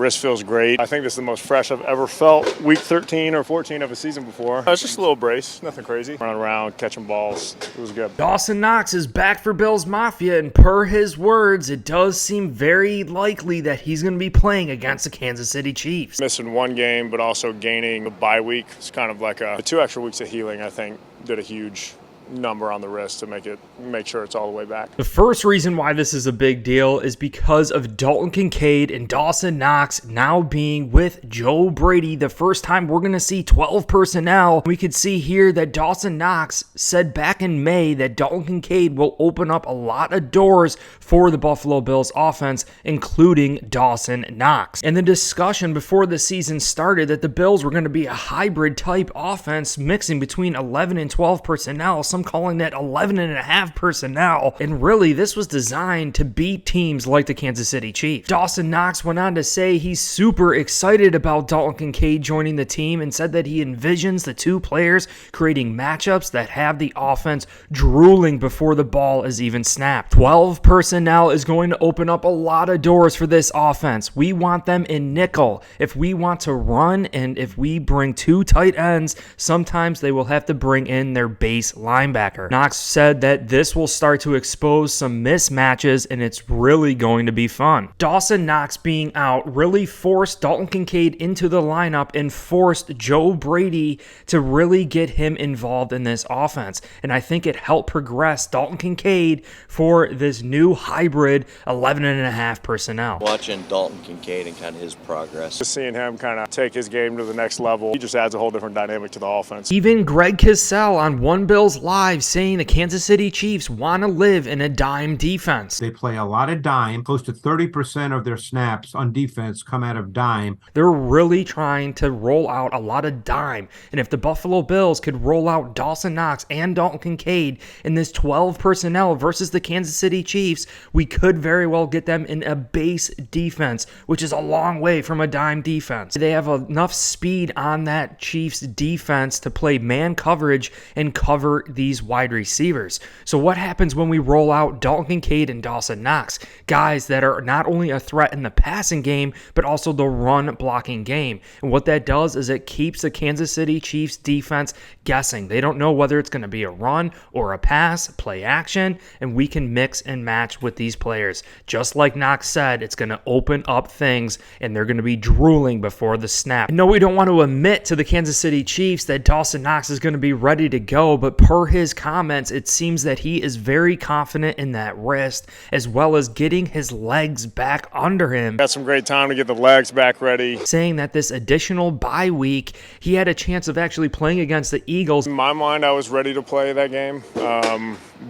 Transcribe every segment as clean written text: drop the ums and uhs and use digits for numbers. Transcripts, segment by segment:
Wrist feels great. I think this is the most fresh I've ever felt. Week 13 or 14 of a season before. It's just a little brace, nothing crazy. Running around, catching balls. It was good. Dawson Knox is back for Bills Mafia, and per his words, it does seem very likely that he's going to be playing against the Kansas City Chiefs. Missing one game, but also gaining a bye week. It's kind of like the 2 extra weeks of healing, I think, did a huge number on the wrist to make sure it's all the way back. The first reason why this is a big deal is because of Dalton Kincaid and Dawson Knox now being with Joe Brady. The first time we're going to see 12 personnel. We could see here that Dawson Knox said back in May that Dalton Kincaid will open up a lot of doors for the Buffalo Bills offense, including Dawson Knox. And the discussion before the season started that the Bills were going to be a hybrid type offense mixing between 11 and 12 personnel. Some calling that 11.5 personnel, and really this was designed to beat teams like the Kansas City Chiefs. Dawson Knox went on to say he's super excited about Dalton Kincaid joining the team and said that he envisions the two players creating matchups that have the offense drooling before the ball is even snapped. 12 personnel is going to open up a lot of doors for this offense. We want them in nickel. If we want to run and if we bring 2 tight ends, sometimes they will have to bring in their base linebacker. Knox said that this will start to expose some mismatches and it's really going to be fun. Dawson Knox being out really forced Dalton Kincaid into the lineup and forced Joe Brady to really get him involved in this offense. And I think it helped progress Dalton Kincaid for this new hybrid 11.5 personnel. Watching Dalton Kincaid and kind of his progress. Just seeing him kind of take his game to the next level, he just adds a whole different dynamic to the offense. Even Greg Cosell on One Bills Live saying the Kansas City Chiefs want to live in a dime defense. They play a lot of dime. Close to 30% of their snaps on defense come out of dime. They're really trying to roll out a lot of dime. And if the Buffalo Bills could roll out Dawson Knox and Dalton Kincaid in this 12 personnel versus the Kansas City Chiefs, we could very well get them in a base defense, which is a long way from a dime defense. They have enough speed on that Chiefs defense to play man coverage and cover these wide receivers. So what happens when we roll out Dalton Kincaid and Dawson Knox? Guys that are not only a threat in the passing game, but also the run blocking game. And what that does is it keeps the Kansas City Chiefs defense guessing. They don't know whether it's going to be a run or a pass, play action, and we can mix and match with these players. Just like Knox said, it's going to open up things and they're going to be drooling before the snap. No, we don't want to admit to the Kansas City Chiefs that Dawson Knox is going to be ready to go, but per his comments, it seems that he is very confident in that wrist, as well as getting his legs back under him. Got some great time to get the legs back ready. Saying that this additional bye week, he had a chance of actually playing against the Eagles. In my mind, I was ready to play that game.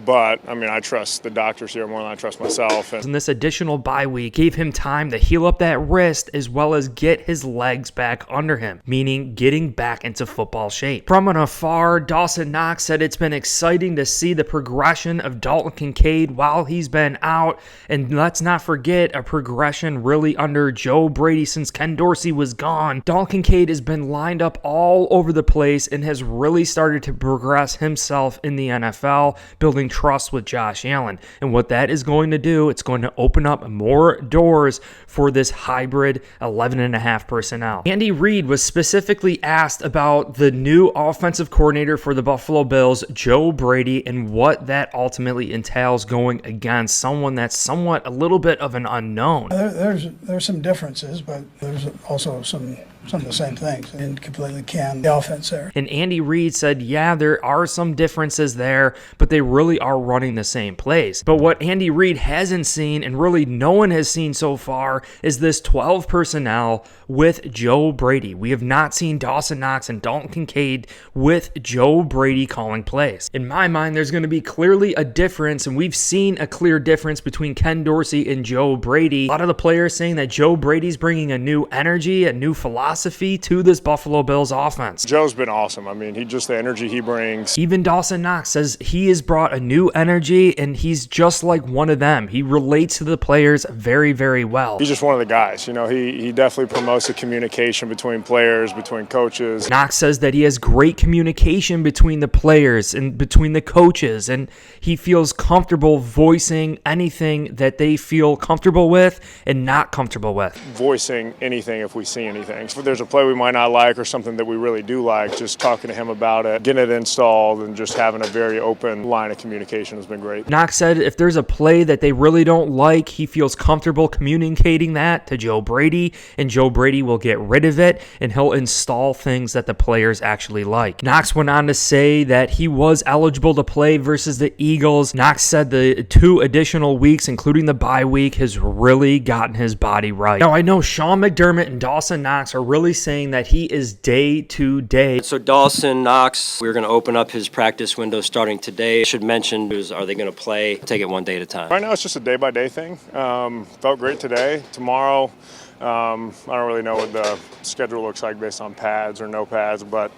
But, I mean, I trust the doctors here more than I trust myself. And this additional bye week gave him time to heal up that wrist as well as get his legs back under him, meaning getting back into football shape. From afar, Dawson Knox said it's been exciting to see the progression of Dalton Kincaid while he's been out. And let's not forget a progression really under Joe Brady since Ken Dorsey was gone. Dalton Kincaid has been lined up all over the place and has really started to progress himself in the NFL, building trust with Josh Allen. And what that is going to do, it's going to open up more doors for this hybrid 11.5 personnel. Andy Reid was specifically asked about the new offensive coordinator for the Buffalo Bills, Joe Brady, and what that ultimately entails going against someone that's somewhat a little bit of an unknown. There's some differences, but there's also some of the same things and completely can the offense there. And Andy Reid said, yeah, there are some differences there, but they really are running the same plays. But what Andy Reid hasn't seen, and really no one has seen so far, is this 12 personnel with Joe Brady. We have not seen Dawson Knox and Dalton Kincaid with Joe Brady calling plays. In my mind, there's going to be clearly a difference, and we've seen a clear difference between Ken Dorsey and Joe Brady. A lot of the players saying that Joe Brady's bringing a new energy, a new philosophy to this Buffalo Bills offense. Joe's been awesome. I mean, just the energy he brings. Even Dawson Knox says he has brought a new energy, and he's just like one of them. He relates to the players very, very well. He's just one of the guys. You know, he definitely promotes the communication between players, between coaches. Knox says that he has great communication between the players, and between the coaches, and he feels comfortable voicing anything that they feel comfortable with and not comfortable with. Voicing anything if we see anything. If there's a play we might not like or something that we really do like, just talking to him about it, getting it installed, and just having a very open line of communication has been great. Knox said if there's a play that they really don't like, he feels comfortable communicating that to Joe Brady, and Joe Brady will get rid of it, and he'll install things that the players actually like. Knox went on to say that he was eligible to play versus the Eagles. Knox said the 2 additional weeks, including the bye week, has really gotten his body right. Now, I know Sean McDermott and Dawson Knox are really saying that he is day to day. So Dawson Knox, we're going to open up his practice window starting today. I should mention, are they going to play? Take it one day at a time. Right now it's just a day-by-day thing. Felt great today. Tomorrow, I don't really know what the schedule looks like based on pads or no pads, but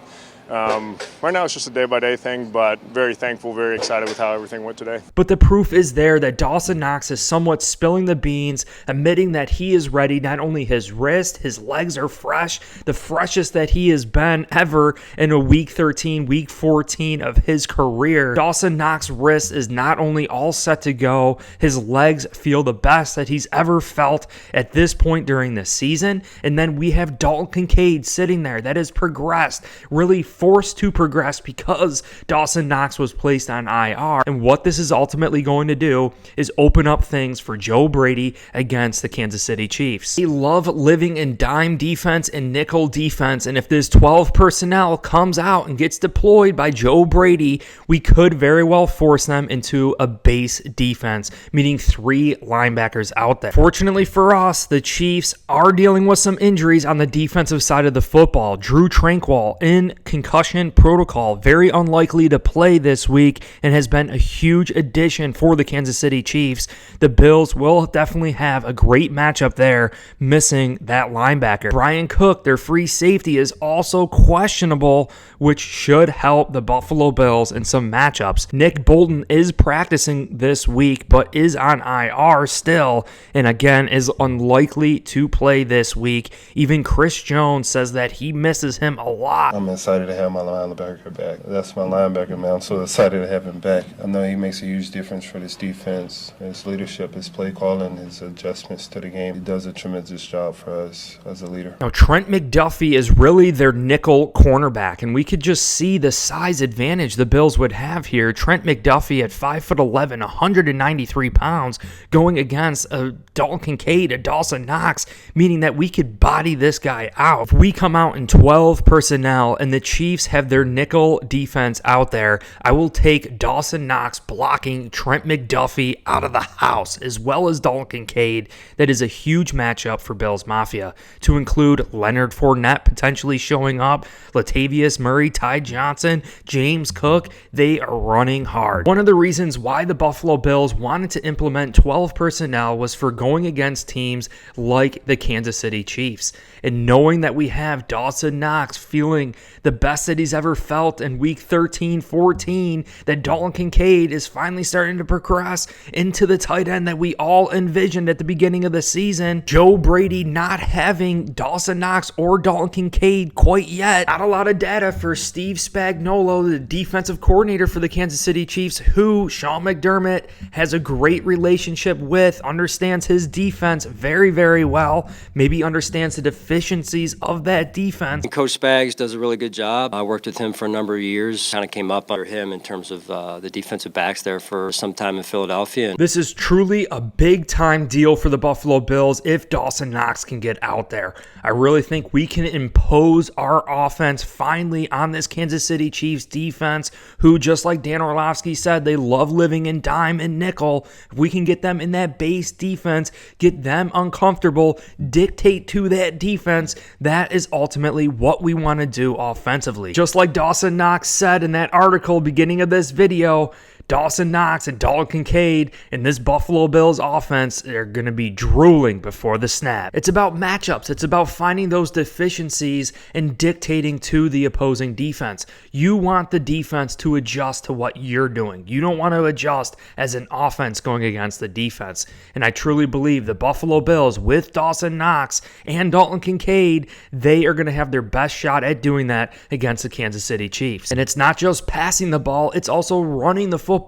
right now it's just a day-by-day thing, but very thankful, very excited with how everything went today. But the proof is there that Dawson Knox is somewhat spilling the beans, admitting that he is ready. Not only his wrist, his legs are fresh, the freshest that he has been ever in a week 13, week 14 of his career. Dawson Knox's wrist is not only all set to go, his legs feel the best that he's ever felt at this point during the season. And then we have Dalton Kincaid sitting there that has progressed, really forced to progress because Dawson Knox was placed on IR. And what this is ultimately going to do is open up things for Joe Brady against the Kansas City Chiefs. They love living in dime defense and nickel defense, and if this 12 personnel comes out and gets deployed by Joe Brady, we could very well force them into a base defense, meaning 3 linebackers out there. Fortunately for us, the Chiefs are dealing with some injuries on the defensive side of the football. Drew Tranquil in concussion protocol, very unlikely to play this week, and has been a huge addition for the Kansas City Chiefs. The Bills will definitely have a great matchup there, missing that linebacker. Brian Cook, their free safety, is also questionable, which should help the Buffalo Bills in some matchups. Nick Bolton is practicing this week, but is on IR still, and again is unlikely to play this week. Even Chris Jones says that he misses him a lot. I'm excited to have my linebacker back. That's my linebacker, man. I'm so excited to have him back. I know he makes a huge difference for this defense. His leadership, his play calling, his adjustments to the game. He does a tremendous job for us as a leader. Now, Trent McDuffie is really their nickel cornerback, and we could just see the size advantage the Bills would have here. Trent McDuffie at 5'11", 193 pounds, going against a Dalton Kincaid, a Dawson Knox, meaning that we could body this guy out. If we come out in 12 personnel and the Chiefs have their nickel defense out there, I will take Dawson Knox blocking Trent McDuffie out of the house, as well as Dalton Kincaid. That is a huge matchup for Bills Mafia, to include Leonard Fournette potentially showing up, Latavius Murray, Ty Johnson, James Cook. They are running hard. One of the reasons why the Buffalo Bills wanted to implement 12 personnel was for going against teams like the Kansas City Chiefs. And knowing that we have Dawson Knox feeling the best that he's ever felt in week 13, 14, that Dalton Kincaid is finally starting to progress into the tight end that we all envisioned at the beginning of the season. Joe Brady not having Dawson Knox or Dalton Kincaid quite yet. Not a lot of data for Steve Spagnuolo, the defensive coordinator for the Kansas City Chiefs, who Sean McDermott has a great relationship with, understands his defense very, very well, maybe understands the deficiencies of that defense. Coach Spags does a really good job. I worked with him for a number of years, kind of came up under him in terms of the defensive backs there for some time in Philadelphia. This is truly a big-time deal for the Buffalo Bills if Dawson Knox can get out there. I really think we can impose our offense finally on this Kansas City Chiefs defense, who, just like Dan Orlovsky said, they love living in dime and nickel. If we can get them in that base defense, get them uncomfortable, dictate to that defense, that is ultimately what we want to do offensively. Just like Dawson Knox said in that article beginning of this video, Dawson Knox and Dalton Kincaid and this Buffalo Bills offense are going to be drooling before the snap. It's about matchups. It's about finding those deficiencies and dictating to the opposing defense. You want the defense to adjust to what you're doing. You don't want to adjust as an offense going against the defense. And I truly believe the Buffalo Bills with Dawson Knox and Dalton Kincaid, they are going to have their best shot at doing that against the Kansas City Chiefs. And it's not just passing the ball, it's also running the football.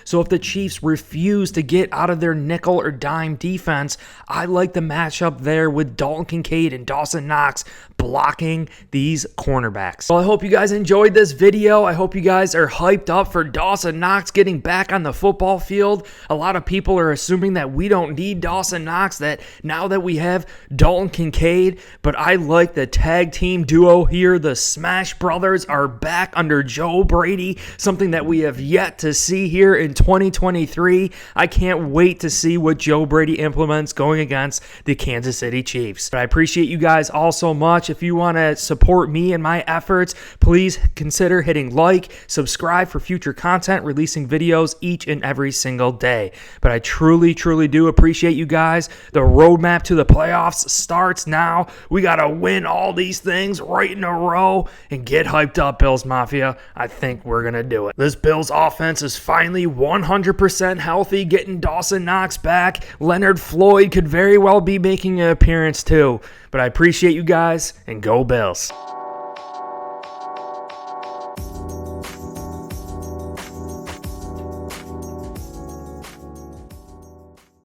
So if the Chiefs refuse to get out of their nickel or dime defense, I like the matchup there with Dalton Kincaid and Dawson Knox blocking these cornerbacks. Well, I hope you guys enjoyed this video. I hope you guys are hyped up for Dawson Knox getting back on the football field. A lot of people are assuming that we don't need Dawson Knox, that now that we have Dalton Kincaid, but I like the tag team duo here. The Smash Brothers are back under Joe Brady, something that we have yet to see here in 2023. I can't wait to see what Joe Brady implements going against the Kansas City Chiefs. But I appreciate you guys all so much. If you want to support me and my efforts, please consider hitting like, subscribe for future content, releasing videos each and every single day. But I truly, truly do appreciate you guys. The roadmap to the playoffs starts now. We got to win all these things right in a row and get hyped up, Bills Mafia. I think we're going to do it. This Bills offense is finally 100% healthy, getting Dawson Knox back. Leonard Floyd could very well be making an appearance too. But I appreciate you guys, and go Bills.